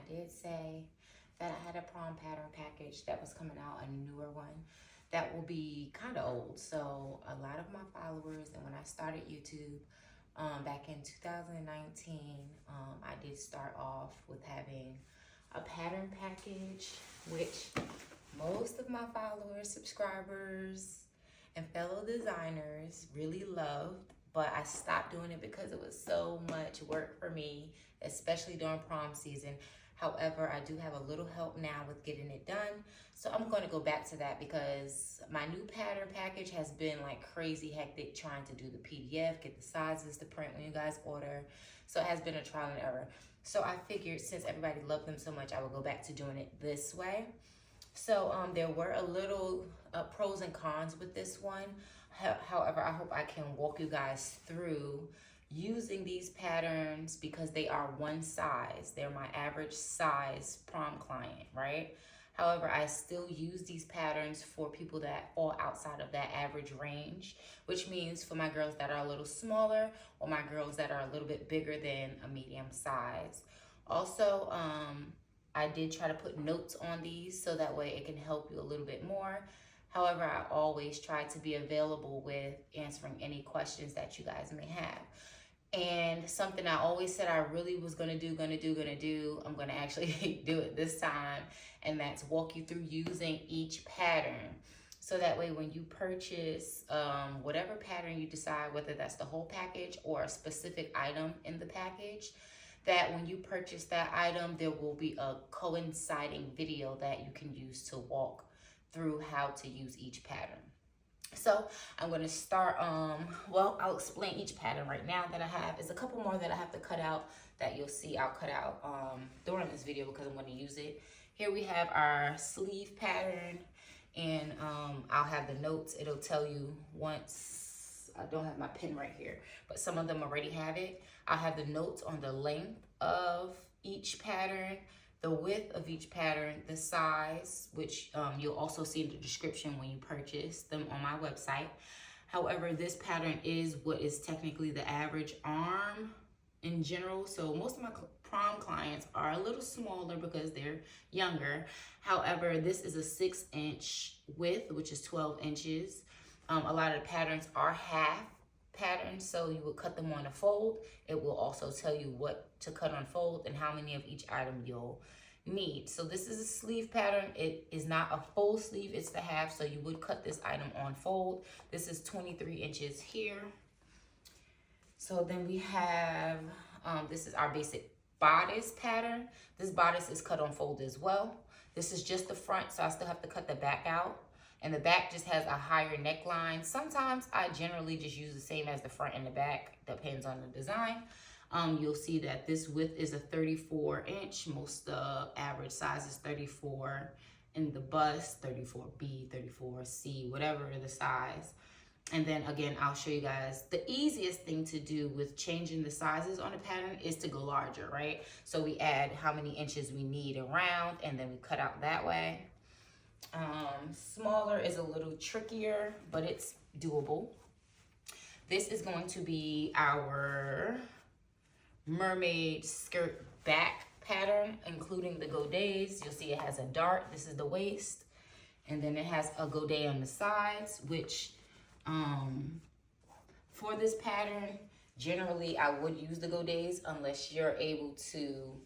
did say that I had a prom pattern package that was coming out, a newer one that will be kind of old. So a lot of my followers, and when I started YouTube back in 2019, I did start off with having a pattern package, which most of my followers, subscribers, and fellow designers really loved, but I stopped doing it because it was so much work for me, especially during prom season. However, I do have a little help now with getting it done. So I'm going to go back to that because my new pattern package has been like crazy hectic trying to do the PDF, get the sizes to print when you guys order. So it has been a trial and error. So I figured since everybody loved them so much, I would go back to doing it this way. So there were a little pros and cons with this one. However, I hope I can walk you guys through using these patterns because they are one size. They're my average size prom client, right? However, I still use these patterns for people that fall outside of that average range, which means for my girls that are a little smaller or my girls that are a little bit bigger than a medium size. Also, I did try to put notes on these so that way it can help you a little bit more. However, I always try to be available with answering any questions that you guys may have. And something I always said I really was gonna do, I'm gonna actually do it this time, and that's walk you through using each pattern. So that way when you purchase whatever pattern you decide, whether that's the whole package or a specific item in the package, that when you purchase that item, there will be a coinciding video that you can use to walk through how to use each pattern. So I'm going to start, well, I'll explain each pattern right now that I have. There's a couple more that I have to cut out that you'll see I'll cut out during this video because I'm going to use it. Here we have our sleeve pattern, and I'll have the notes. It'll tell you once, I don't have my pen right here, but some of them already have it. I'll have the notes on the length of each pattern, the width of each pattern, the size, which you'll also see in the description when you purchase them on my website. However, this pattern is what is technically the average arm in general. So most of my prom clients are a little smaller because they're younger. However, this is a 6-inch width, which is 12 inches. A lot of the patterns are half patterns, so you will cut them on a fold. It will also tell you what to cut on fold and how many of each item you'll need. So this is a sleeve pattern. It is not a full sleeve, it's the half, so you would cut this item on fold. This is 23 inches here. So then we have, this is our basic bodice pattern. This bodice is cut on fold as well. This is just the front, so I still have to cut the back out. And the back just has a higher neckline. Sometimes I generally just use the same as the front and the back, depends on the design. You'll see that this width is a 34-inch. Most average size is 34 in the bust, 34B, 34C, whatever the size. And then again, I'll show you guys the easiest thing to do with changing the sizes on a pattern is to go larger, right? So we add how many inches we need around, and then we cut out that way. Smaller is a little trickier, but it's doable. This is going to be our mermaid skirt back pattern, including the godets. You'll see it has a dart. This is the waist, and then it has a godet on the sides, which for this pattern, generally I would use the godets unless you're able to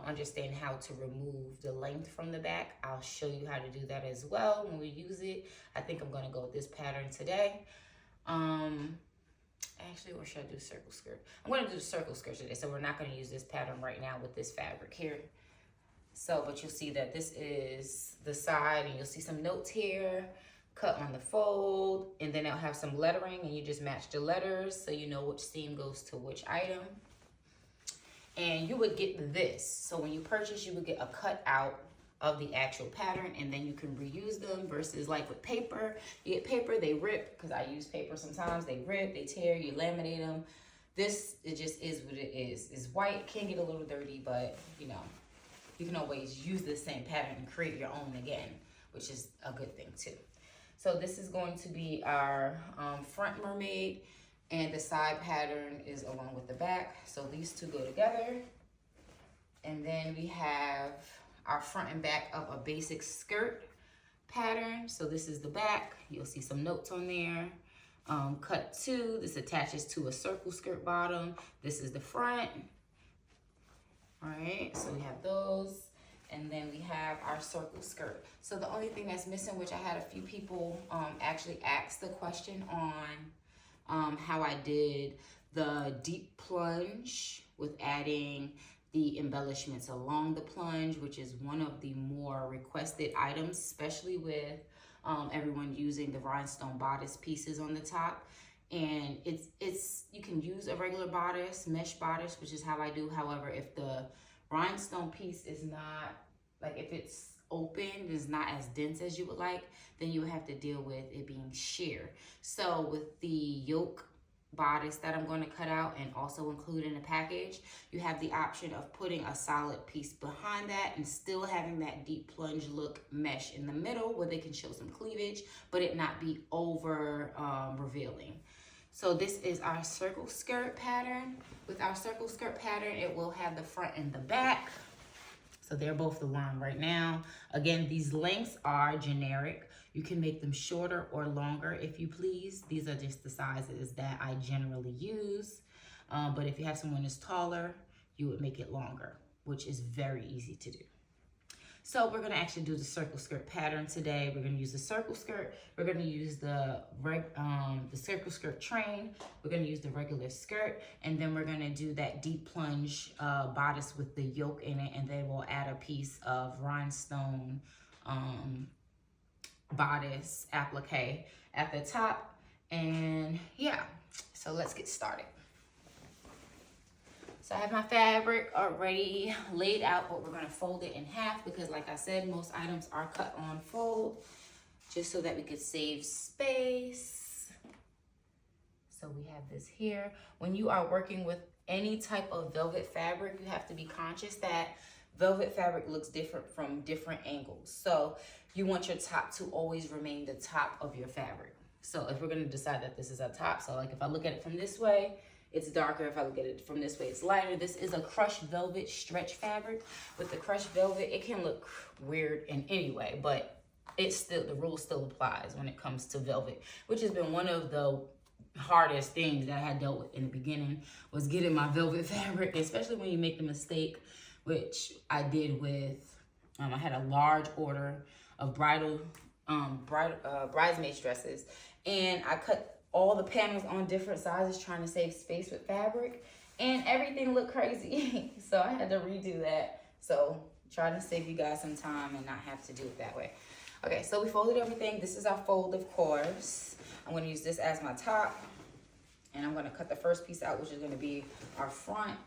understand how to remove the length from the back. I'll show you how to do that as well when we use it. I think I'm gonna go with this pattern today. Actually, or should I do circle skirt? I'm gonna do the circle skirt today, so we're not gonna use this pattern right now with this fabric here. So, but you'll see that this is the side, and you'll see some notes here, cut on the fold, and then it'll have some lettering, and you just match the letters so you know which seam goes to which item. And you would get this. So when you purchase, you would get a cutout of the actual pattern, and then you can reuse them versus like with paper. You get paper, they rip, because I use paper sometimes. They rip, they tear, you laminate them. This, it just is what it is. It's white, can get a little dirty, but you know, you can always use the same pattern and create your own again, which is a good thing too. So this is going to be our front mermaid, and the side pattern is along with the back. So these two go together. And then we have our front and back of a basic skirt pattern. So this is the back. You'll see some notes on there. Cut 2, this attaches to a circle skirt bottom. This is the front. All right, so we have those. And then we have our circle skirt. So the only thing that's missing, which I had a few people actually ask the question on how I did the deep plunge with adding the embellishments along the plunge, which is one of the more requested items, especially with everyone using the rhinestone bodice pieces on the top. And it's you can use a regular bodice, mesh bodice, which is how I do. However, if the rhinestone piece is not, like if it's open, is not as dense as you would like, then you would have to deal with it being sheer. So with the yoke bodice that I'm going to cut out and also include in the package, you have the option of putting a solid piece behind that and still having that deep plunge look mesh in the middle where they can show some cleavage, but it not be over revealing. So this is our circle skirt pattern. With our circle skirt pattern, it will have the front and the back. So they're both the line right now. Again, these lengths are generic. You can make them shorter or longer if you please. These are just the sizes that I generally use. But if you have someone who's taller, you would make it longer, which is very easy to do. So we're gonna actually do the circle skirt pattern today. We're gonna use the circle skirt. We're gonna use the circle skirt train. We're gonna use the regular skirt, and then we're gonna do that deep plunge bodice with the yoke in it, and then we'll add a piece of rhinestone bodice applique at the top. And yeah, so let's get started. So I have my fabric already laid out, but we're gonna fold it in half because like I said, most items are cut on fold just so that we could save space. So we have this here. When you are working with any type of velvet fabric, you have to be conscious that velvet fabric looks different from different angles. So you want your top to always remain the top of your fabric. So if we're gonna decide that this is a top, so like if I look at it from this way, it's darker. If I look at it from this way, it's lighter. This is a crushed velvet stretch fabric. With the crushed velvet, it can look weird in any way, but it's still, the rule still applies when it comes to velvet, which has been one of the hardest things that I had dealt with in the beginning, was getting my velvet fabric, especially when you make the mistake, which I did with, I had a large order of bridesmaid dresses, and I cut all the panels on different sizes trying to save space with fabric, and everything looked crazy. So I had to redo that. So trying to save you guys some time and not have to do it that way. Okay, so we folded everything. This is our fold, of course. I'm gonna use this as my top, and I'm gonna cut the first piece out, which is gonna be our front.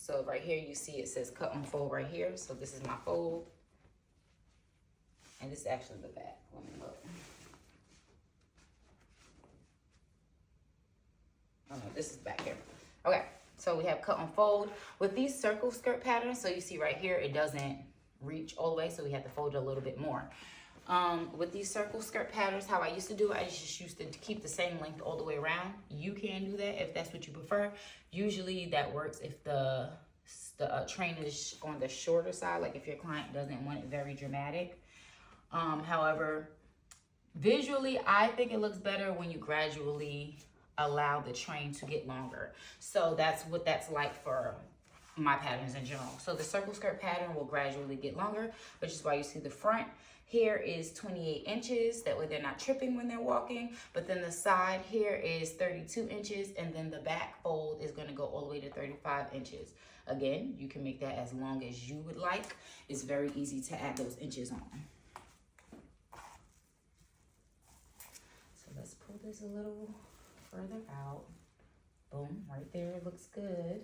So right here, you see it says cut on fold right here. So this is my fold. And this is actually the back. Let me look. Oh no, this is back here. Okay, so we have cut on fold. With these circle skirt patterns, so you see right here, it doesn't reach all the way, so we have to fold it a little bit more. With these circle skirt patterns, how I used to do it, I just used to keep the same length all the way around. You can do that if that's what you prefer. Usually that works if the train is on the shorter side, like if your client doesn't want it very dramatic. However, visually, I think it looks better when you gradually allow the train to get longer. So that's what that's like for my patterns in general. So the circle skirt pattern will gradually get longer, which is why you see the front here is 28 inches. That way they're not tripping when they're walking. But then the side here is 32 inches, and then the back fold is gonna go all the way to 35 inches. Again, you can make that as long as you would like. It's very easy to add those inches on. So let's pull this a little further out. Boom, right there, it looks good.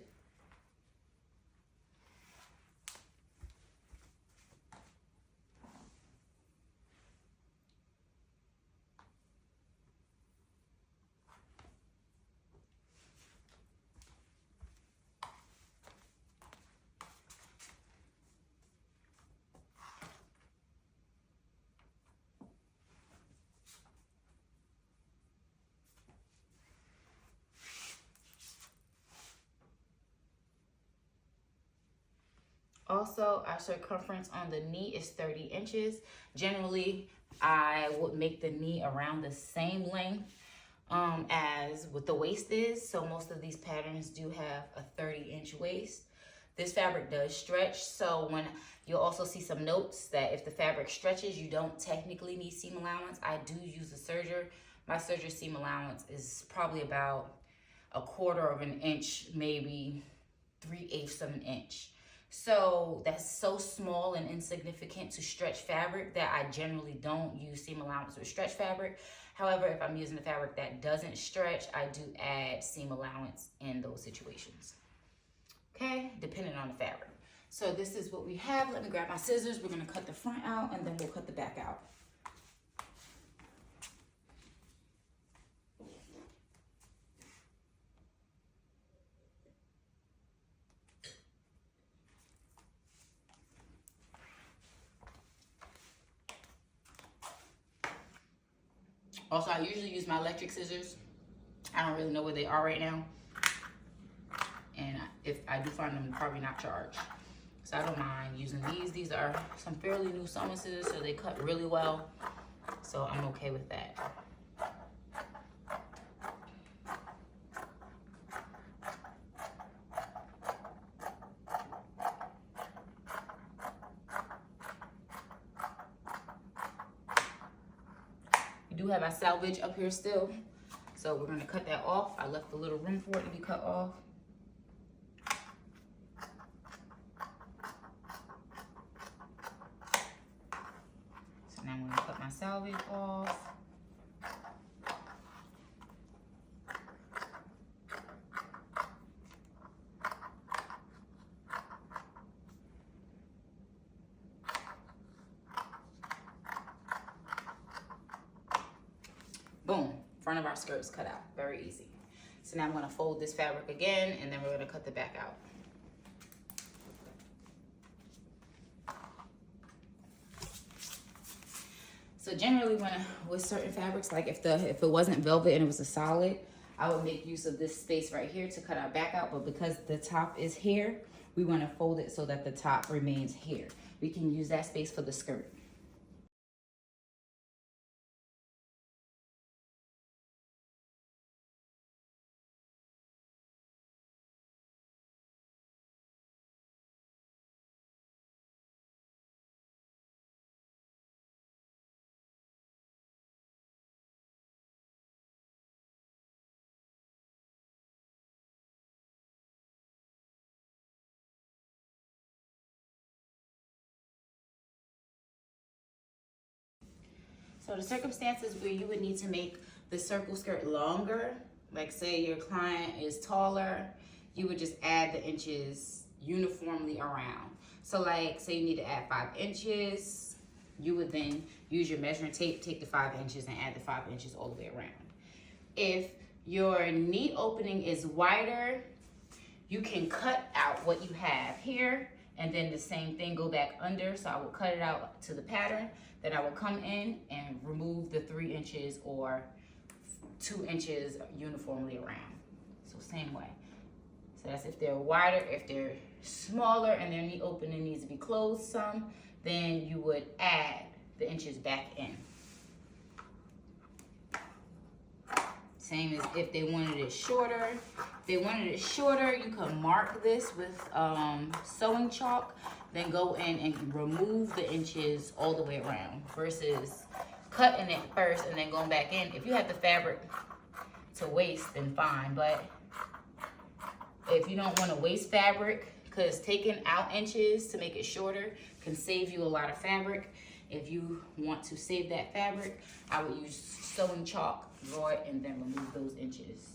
Also, our circumference on the knee is 30 inches. Generally, I would make the knee around the same length as what the waist is. So most of these patterns do have a 30-inch waist. This fabric does stretch, so when you'll also see some notes that if the fabric stretches, you don't technically need seam allowance. I do use a serger. My serger seam allowance is probably about 1/4 of an inch, maybe 3/8 of an inch. So that's so small and insignificant to stretch fabric that I generally don't use seam allowance with stretch fabric. However, if I'm using a fabric that doesn't stretch, I do add seam allowance in those situations. Okay, depending on the fabric. So this is what we have. Let me grab my scissors. We're gonna cut the front out and then we'll cut the back out. Also, I usually use my electric scissors. I don't really know where they are right now. And if I do find them, probably not charged. So I don't mind using these. These are some fairly new sewing scissors, so they cut really well. So I'm okay with that. We do have our salvage up here still. So we're gonna cut that off. I left a little room for it to be cut off. Now I'm going to cut my salvage off. Boom, front of our skirt's cut out, very easy. So now I'm going to fold this fabric again and then we're going to cut the back out. So generally with certain fabrics, like if it wasn't velvet and it was a solid, I would make use of this space right here to cut our back out. But because the top is here, we want to fold it so that the top remains here. We can use that space for the skirt. So the circumstances where you would need to make the circle skirt longer, like say your client is taller, you would just add the inches uniformly around. So like say you need to add 5 inches, you would then use your measuring tape, take the 5 inches and add the 5 inches all the way around. If your knee opening is wider, you can cut out what you have here and then the same thing, go back under. So I will cut it out to the pattern. Then I will come in and remove the 3 inches or 2 inches uniformly around. So same way. So that's if they're wider. If they're smaller and their knee opening needs to be closed some, then you would add the inches back in. Same as if they wanted it shorter. If they wanted it shorter, you can mark this with sewing chalk, then go in and remove the inches all the way around versus cutting it first and then going back in. If you have the fabric to waste, then fine. But if you don't want to waste fabric, because taking out inches to make it shorter can save you a lot of fabric. If you want to save that fabric, I would use sewing chalk, draw it, and then remove those inches.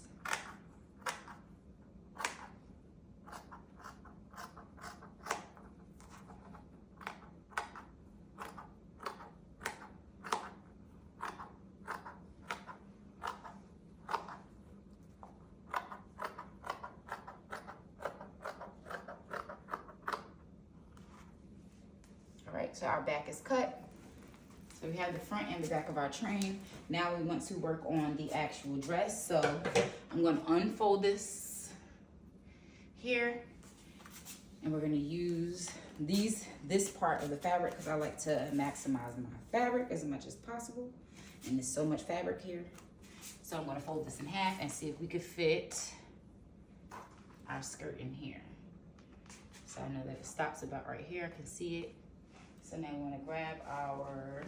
All right, so our back is cut. So we have the front and the back of our train. Now we want to work on the actual dress. So I'm going to unfold this here. And we're going to use this part of the fabric because I like to maximize my fabric as much as possible. And there's so much fabric here. So I'm gonna fold this in half and see if we could fit our skirt in here. So I know that it stops about right here. I can see it. So now we wanna grab our,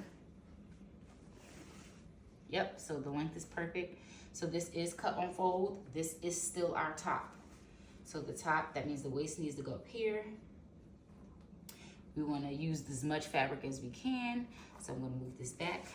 yep, so the length is perfect. So this is cut on fold. This is still our top. So the top, that means the waist needs to go up here. We wanna use as much fabric as we can. So I'm gonna move this back.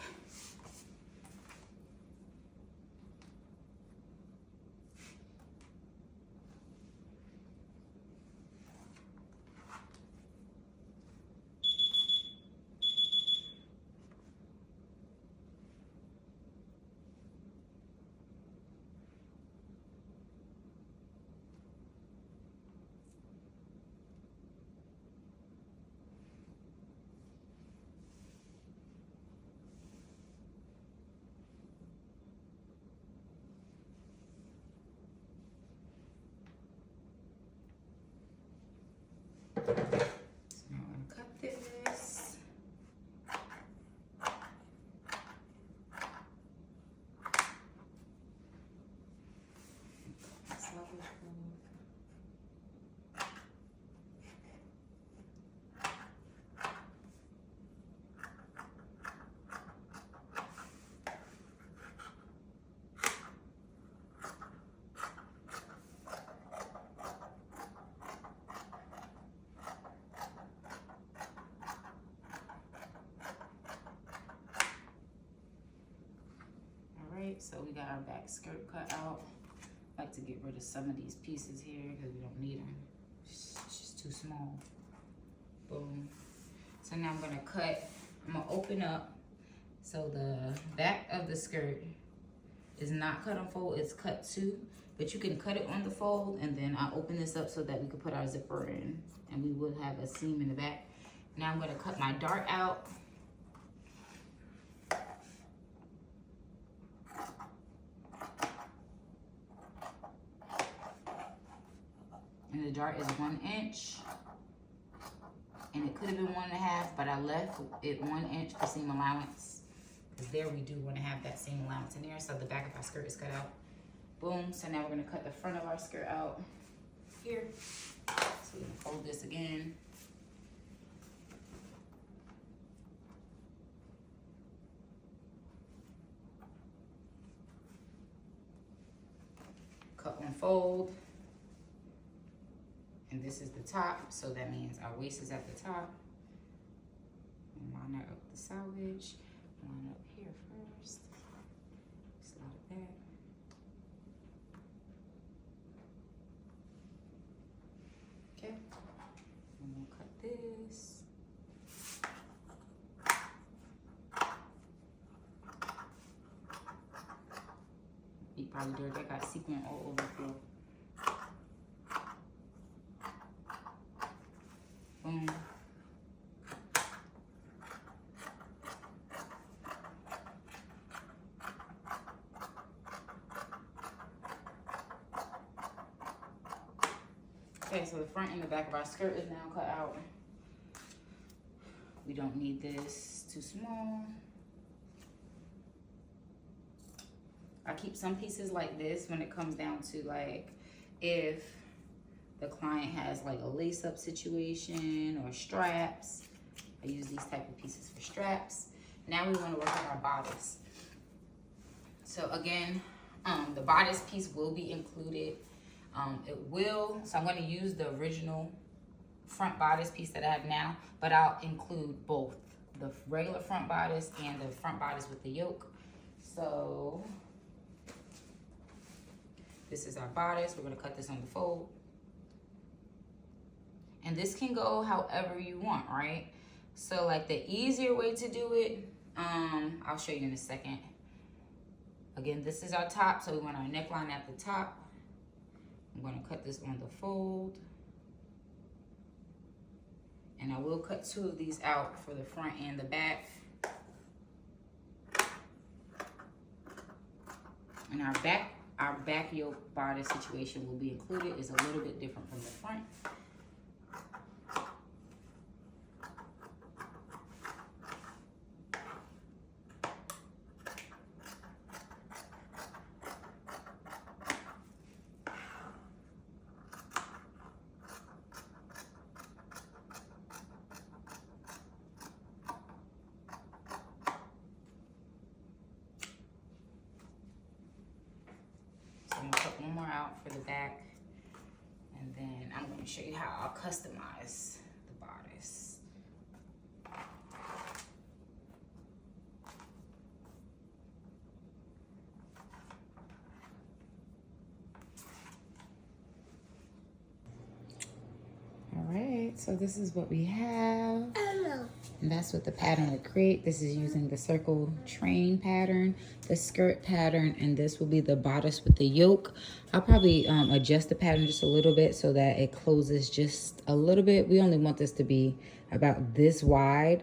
So now I'm gonna cut this. So we got our back skirt cut out. I like to get rid of some of these pieces here because we don't need them. It's just too small. Boom. So now I'm gonna cut, I'm gonna open up. So the back of the skirt is not cut on fold, it's cut too. But you can cut it on the fold and then I open this up so that we can put our zipper in and we will have a seam in the back. Now I'm gonna cut my dart out. And the dart is 1 inch. And it could have been 1.5, but I left it 1 inch for seam allowance. Because there we do want to have that seam allowance in there. So the back of our skirt is cut out. Boom. So now we're going to cut the front of our skirt out here. So we're going to fold this again. Cut and fold. And this is the top, so that means our waist is at the top. Line up the selvage. Line up here first. Slide it back. Okay. I'm gonna cut this. Feet probably dirty. I got sequin all over the floor. Boom. Okay, so the front and the back of our skirt is now cut out. We don't need this, too small. I keep some pieces like this when it comes down to like if the client has like a lace-up situation or straps. I use these type of pieces for straps. Now we want to work on our bodice. So again, the bodice piece will be included. So I'm going to use the original front bodice piece that I have now, but I'll include both the regular front bodice and the front bodice with the yoke. So this is our bodice. We're going to cut this on the fold. And this can go however you want, right? So like the easier way to do it, I'll show you in a second. Again, this is our top, so we want our neckline at the top. I'm gonna cut this on the fold. And I will cut 2 of these out for the front and the back. And our back yoke bodice situation will be included. It's a little bit different from the front. more out for the back. And then I'm going to show you how I'll customize the bodice. All right, so this is what we have. And that's what the pattern would create. This is using the circle train pattern, the skirt pattern, and this will be the bodice with the yoke. I'll probably adjust the pattern just a little bit so that it closes just a little bit. We only want this to be about this wide,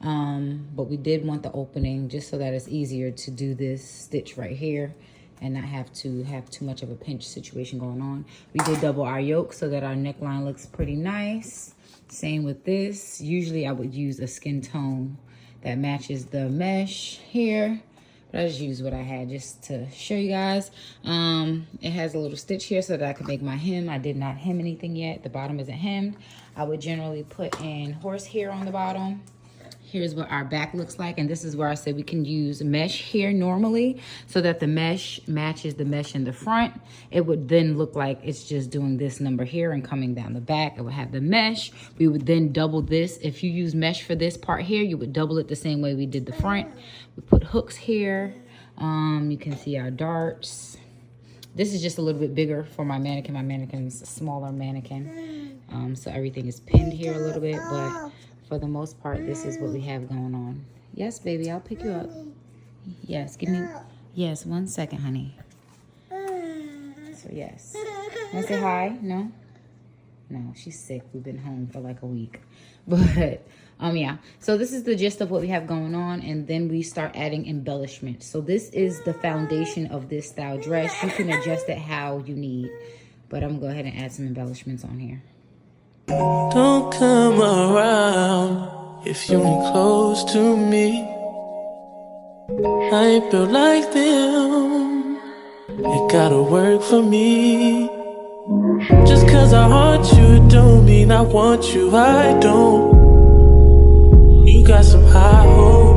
but we did want the opening just so that it's easier to do this stitch right here and not have to have too much of a pinch situation going on. We did double our yoke so that our neckline looks pretty nice. Same with this. Usually I would use a skin tone that matches the mesh here, but I just used what I had just to show you guys. It has a little stitch here so that I could make my hem. I did not hem anything yet. The bottom isn't hemmed. I would generally put in horsehair on the bottom. Here's what our back looks like, and this is where I said we can use mesh here normally so that the mesh matches the mesh in the front. It would then look like it's just doing this number here and coming down the back. It would have the mesh. We would then double this. If you use mesh for this part here, you would double it the same way we did the front. We put hooks here. You can see our darts. This is just a little bit bigger for my mannequin. My mannequin's a smaller mannequin. So everything is pinned here a little bit, but for the most part, this is what we have going on. Yes, baby, I'll pick you up. Yes, give me, yes, 1 second, honey. So yes. Want to say hi? No? No, she's sick. We've been home for like a week. But, yeah. So this is the gist of what we have going on, and then we start adding embellishment. So this is the foundation of this style dress. You can adjust it how you need, but I'm gonna go ahead and add some embellishments on here. Don't come around if you ain't close to me. I ain't built like them. It gotta work for me. Just cause I want you don't mean I want you. I don't. You got some high hopes.